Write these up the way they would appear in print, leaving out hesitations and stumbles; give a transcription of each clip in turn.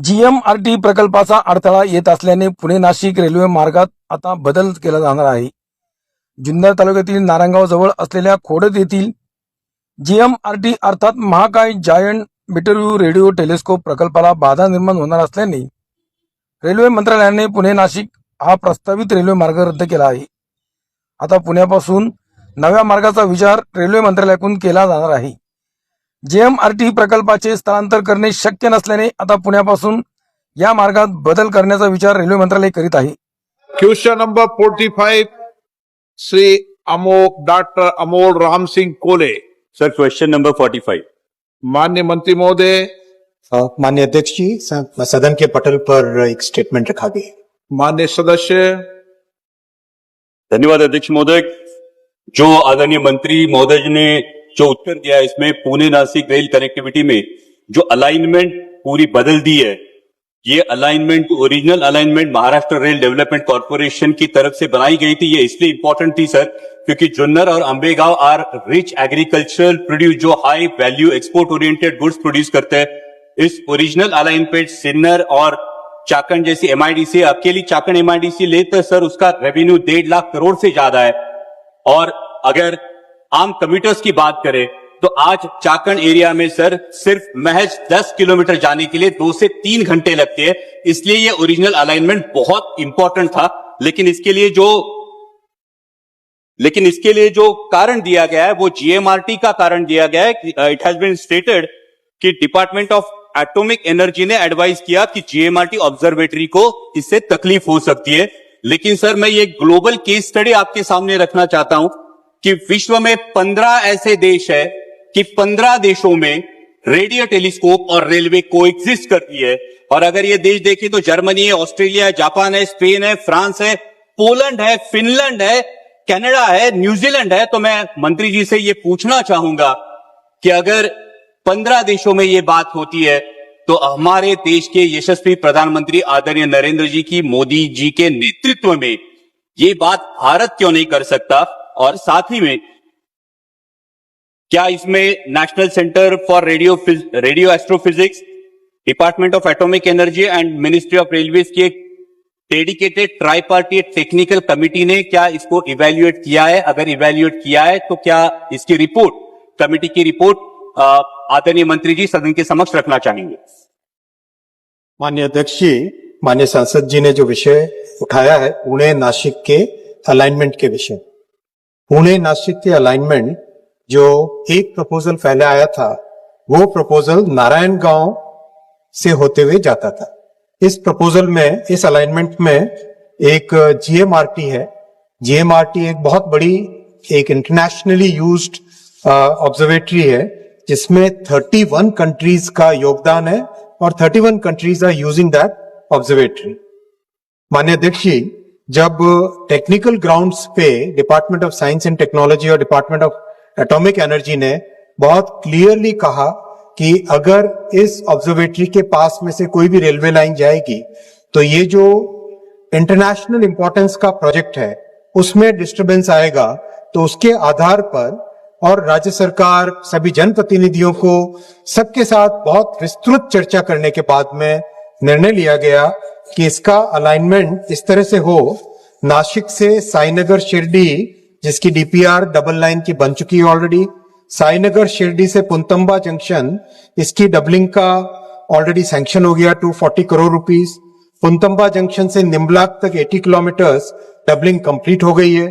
GMRT प्रकल्पाचा अडथळा येत असल्याने पुणे नाशिक रेल्वे मार्गात आता बदल केला जाणार आहे. जुन्नर तालुक्यातील नारायणगाव जवळ असलेल्या खोडद येथील जीएमआरटी अर्थात महाकाय जायंट मीटरव्ह्यू रेडिओ टेलिस्कोप प्रकल्पाला बाधा निर्माण होणार असल्याने रेल्वे मंत्रालयाने पुणे नाशिक हा प्रस्तावित रेल्वे मार्ग रद्द केला आहे. आता पुण्यापासून नव्या मार्गाचा विचार रेल्वे मंत्रालयाकडून केला जाणार आहे. जीएमआरटी प्रकल्पाचे स्थलांतर करणे शक्य नसल्याने आता पुण्यापासून या मार्गात बदल करण्याचा विचार रेल्वे मंत्रालय करीत आहे. Question number 45 Shri doctor Amol Ram Singh Kole. Sir question number 45. माननीय मंत्री महोदय. माननीय अध्यक्ष जी, सदन के पटल पर एक स्टेटमेंट रखा गया. माननीय सदस्य. धन्यवाद अध्यक्ष महोदय. जो आदरणीय मंत्री महोदय जी ने जो उत्तर दिया है, इसमें पुणे नासिक रेल कनेक्टिविटी में जो अलाइनमेंट पूरी बदल दी है, ये alignment original alignment Maharashtra rail development corporation की तरफ से बनाई गई थी. ये इसलिए इंपॉर्टेंट थी सर क्योंकि जुन्नर और Ambegaon are rich agricultural produce, जो high value export oriented goods produce करते हैं. इस ओरिजिनल अलाइनमेंट सिन्नर और चाकण जैसी एमआईडीसी, अकेली चाकण एमआईडीसी लेते सर उसका रेवेन्यू 1.5 लाख करोड़ से ज्यादा है. और अगर आम कम्यूटर्स की बात करें तो आज चाकण एरिया में सर सिर्फ महज 10 किलोमीटर जाने के लिए 2 से 3 घंटे लगते हैं. इसलिए ये ओरिजिनल अलाइनमेंट बहुत इंपॉर्टेंट था. लेकिन इसके लिए जो कारण दिया गया है वो जीएमआरटी का कारण दिया गया है. इट हैज बीन स्टेटेड कि डिपार्टमेंट ऑफ एटॉमिक एनर्जी ने एडवाइस किया कि जीएमआरटी ऑब्जर्वेटरी को इससे तकलीफ हो सकती है. लेकिन सर मैं ये ग्लोबल केस स्टडी आपके सामने रखना चाहता हूं कि विश्व में 15 ऐसे देश है कि 15 देशों में रेडियो टेलीस्कोप और रेलवे कोएग्जिस्ट करती है. और अगर ये देश देखें तो जर्मनी है, ऑस्ट्रेलिया है, जापान है, स्पेन है, फ्रांस है, पोलैंड है, फिनलैंड है, कनाडा है, न्यूजीलैंड है. तो मैं मंत्री जी से ये पूछना चाहूंगा कि अगर 15 देशों में ये बात होती है तो हमारे देश के यशस्वी प्रधानमंत्री आदरणीय नरेंद्र जी की, मोदी जी के नेतृत्व में ये बात भारत क्यों नहीं कर सकता. और साथ ही में क्या इसमें national centre for radio astrophysics, department of atomic energy and ministry of railways की एक डेडिकेटेड ट्राइपार्टीट टेक्निकल कमिटी ने क्या इसको इवैल्यूएट किया है? अगर इवैल्यूएट किया है तो क्या इसकी रिपोर्ट, कमिटी की रिपोर्ट आदरणीय मंत्री जी सदन के समक्ष रखना चाहेंगे? माननीय अध्यक्ष जी, माननीय सांसद जी ने जो विषय उठाया है पुणे नासिक के अलाइनमेंट के विषय, पुणे नासिक के अलाइनमेंट जो एक प्रपोजल पहले आया था वो प्रपोजल नारायणगांव से होते हुए जाता था. इस प्रपोजल में, इस अलाइनमेंट में एक जीएमआरटी है. जीएमआरटी एक बहुत बड़ी, एक इंटरनेशनली यूज्ड ऑब्जर्वेटरी है जिसमें 31 कंट्रीज का योगदान है और 31 countries are using that observatory. माननीय अध्यक्ष जी, जब टेक्निकल ग्राउंड्स पे department of science and technology और डिपार्टमेंट ऑफ एटॉमिक एनर्जी ने बहुत क्लियरली कहा कि अगर इस ऑब्जर्वेटरी के पास में से कोई भी रेलवे लाइन जाएगी तो ये जो इंटरनेशनल इंपॉर्टेंस का प्रोजेक्ट है उसमें डिस्टरबेंस आएगा, तो उसके आधार पर और राज्य सरकार, सभी जनप्रतिनिधियों को सबके साथ बहुत विस्तृत चर्चा करने के बाद में निर्णय लिया गया कि इसका अलाइनमेंट इस तरह से हो, नासिक से साईनगर शिरडी, जिसकी डीपीआर डबल लाइन की बन चुकी है ऑलरेडी, साईनगर शिरडी से पुनतंबा जंक्शन, इसकी डबलिंग का ऑलरेडी सैंक्शन हो गया 240 करोड़ रुपीस. पुनतंबा जंक्शन से निम्बलाक तक 80 किलोमीटर डबलिंग कंप्लीट हो गई है.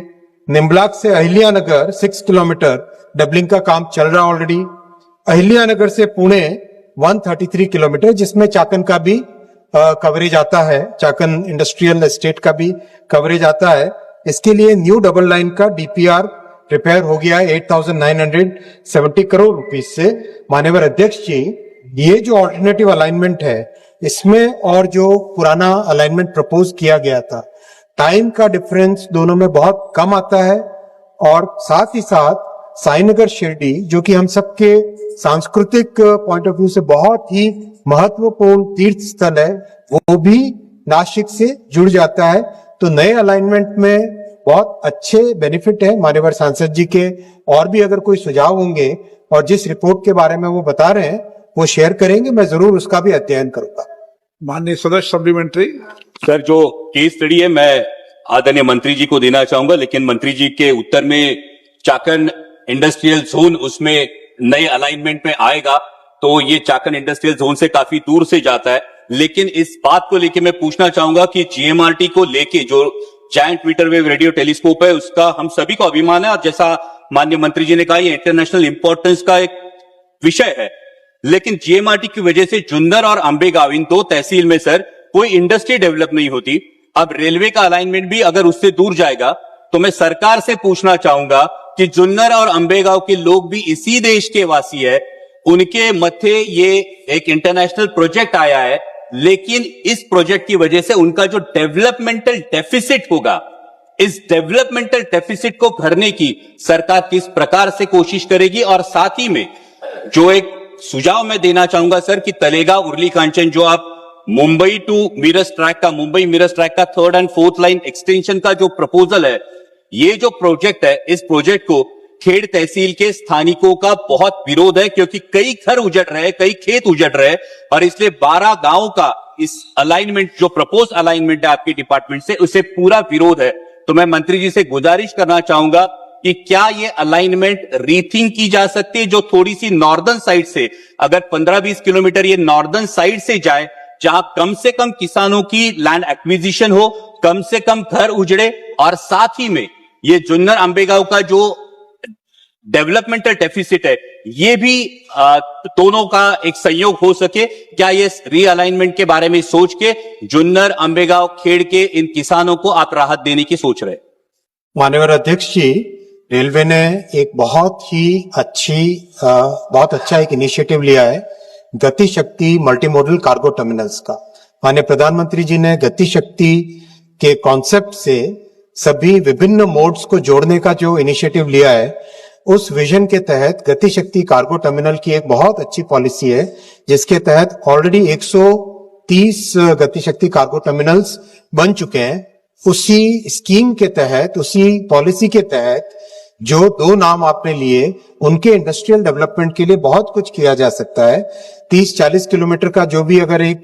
निम्बलाक से अहिल्यानगर 6 किलोमीटर डबलिंग का काम चल रहा ऑलरेडी. अहिल्यानगर से पुणे 133 किलोमीटर, जिसमें चाकन का भी कवरेज आता है, चाकन इंडस्ट्रियल एस्टेट का भी कवरेज आता है. इसके लिए न्यू डबल लाइन का डीपीआर प्रिपेयर हो गया है 8,970 करोड़ रुपीस से. माननीय अध्यक्ष जी, ये जो ऑल्टरनेटिव अलाइनमेंट है इसमें और जो पुराना अलाइनमेंट प्रपोज किया गया था, टाइम का डिफरेंस दोनों में बहुत कम आता है. और साथ ही साथ साईनगर शिरडी, जो कि हम सबके सांस्कृतिक पॉइंट ऑफ व्यू से बहुत ही महत्वपूर्ण तीर्थ स्थल है, वो भी नासिक से जुड़ जाता है. तो नए अलाइनमेंट में बहुत अच्छे बेनिफिट है. माननीय सांसद जी के और भी अगर कोई सुझाव होंगे और जिस रिपोर्ट के बारे में वो बता रहे हैं वो शेयर करेंगे, मैं जरूर उसका भी अध्ययन करूंगा. माननीय सदस्य सप्लीमेंट्री। सर, जो केस स्टडी है मैं आदरणीय मंत्री जी को देना चाहूंगा, लेकिन मंत्री जी के उत्तर में चाकन इंडस्ट्रियल जोन उसमें नए अलाइनमेंट में आएगा, तो ये चाकन इंडस्ट्रियल जोन से काफी दूर से जाता है। लेकिन इस बात को लेके मैं पूछना चाहूंगा कि जीएमआरटी को लेके जो giant metre wave radio telescope है, उसका हम सभी को अभिमान है, और जैसा माननीय मंत्री जी ने कहा, ये इंटरनेशनल इंपॉर्टेंस का एक विषय है। लेकिन जीएमआरटी की वजह से जुन्नर और अंबेगांव इन दो तहसील में सर कोई इंडस्ट्री डेवलप नहीं होती। अब रेलवे का अलाइनमेंट भी अगर उससे दूर जाएगा, तो मैं सरकार से पूछना चाहूंगा कि जुन्नर और अंबेगांव के लोग भी इसी देश के वासी है, उनके मथे ये एक इंटरनेशनल प्रोजेक्ट आया है, लेकिन इस प्रोजेक्ट की वजह से उनका जो डेवलपमेंटल डेफिसिट होगा, इस डेवलपमेंटल डेफिसिट को भरने की सरकार किस प्रकार से कोशिश करेगी। और साथ ही में जो एक सुझाव मैं देना चाहूंगा सर कि तलेगांव उर्ली कांचन, जो आप मुंबई टू मिरज ट्रैक का, मुंबई मिरज ट्रैक का 3rd and 4th line extension का जो प्रपोजल है, ये जो प्रोजेक्ट है, इस प्रोजेक्ट को खेड़ तहसील के स्थानिकों का बहुत विरोध है, क्योंकि कई घर उजड़ रहे, कई खेत उजड़ रहे, और इसलिए 12 गांवों का इस अलाइनमेंट, जो प्रपोज अलाइनमेंट है आपके डिपार्टमेंट से, उसे पूरा विरोध है। तो मैं मंत्री जी से गुजारिश करना चाहूंगा कि क्या ये अलाइनमेंट रीथिंक की जा सकती है, जो थोड़ी सी नॉर्दर्न साइड से, अगर 15-20 किलोमीटर ये नॉर्दर्न साइड से जाए, जहां कम से कम किसानों की लैंड एक्विजिशन हो, कम से कम घर उजड़े, और साथ ही में ये जुन्नर अंबेगांव का जो डेवलपमेंटल डेफिसिट है, ये भी दोनों का एक संयोग हो सके। क्या ये रीअलाइनमेंट के बारे में सोच के जुन्नर अंबेगांव खेड़ के इन किसानों को आप राहत देने की सोच रहे? माननीय अध्यक्ष जी, रेलवे ने एक बहुत अच्छा एक इनिशिएटिव लिया है, गति शक्ति मल्टी मॉडल कार्गो टर्मिनल्स का। माननीय प्रधानमंत्री जी ने गति शक्ति के कॉन्सेप्ट से सभी विभिन्न मोड्स को जोड़ने का जो इनिशिएटिव लिया है, उस विजन के तहत गति शक्ति कार्गो टर्मिनल की एक बहुत अच्छी पॉलिसी है, जिसके तहत ऑलरेडी 130 गति शक्ति कार्गो टर्मिनल्स बन चुके हैं। उसी स्कीम के तहत, उसी पॉलिसी के तहत जो 2 नाम आपने लिए, उनके इंडस्ट्रियल डेवलपमेंट के लिए बहुत कुछ किया जा सकता है। 30-40 किलोमीटर का जो भी अगर एक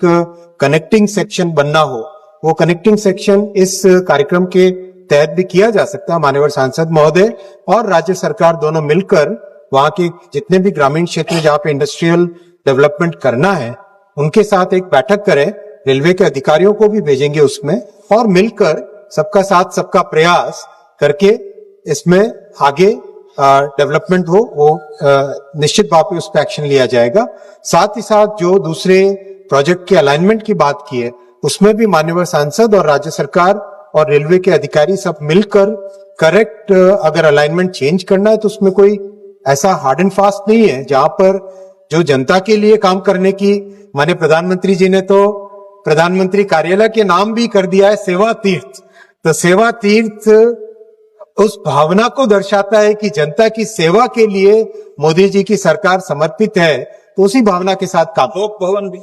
कनेक्टिंग सेक्शन बनना हो, वो कनेक्टिंग सेक्शन इस कार्यक्रम के तहत भी किया जा सकता है। माननीय सांसद महोदय और राज्य सरकार दोनों मिलकर वहां के जितने भी ग्रामीण क्षेत्र जहां पे इंडस्ट्रियल डेवलपमेंट करना है, उनके साथ एक बैठक करें, रेलवे के अधिकारियों को भी भेजेंगे उसमें, और मिलकर सबका साथ सबका प्रयास करके इसमें आगे डेवलपमेंट हो, वो निश्चित भाव पे उस पर एक्शन लिया जाएगा। साथ ही साथ जो दूसरे प्रोजेक्ट के अलाइनमेंट की बात की है, उसमें भी माननीय सांसद और राज्य सरकार और रेलवे के अधिकारी सब मिलकर करेक्ट, अगर अलाइनमेंट चेंज करना है तो उसमें कोई ऐसा हार्ड एंड फास्ट नहीं है। जहां पर जो जनता के लिए काम करने की, माननीय प्रधानमंत्री जी ने तो प्रधानमंत्री कार्यालय के नाम भी कर दिया है सेवा तीर्थ। तो सेवा तीर्थ उस भावना को दर्शाता है कि जनता की सेवा के लिए मोदी जी की सरकार समर्पित है, तो उसी भावना के साथ काम। लोक भवन भी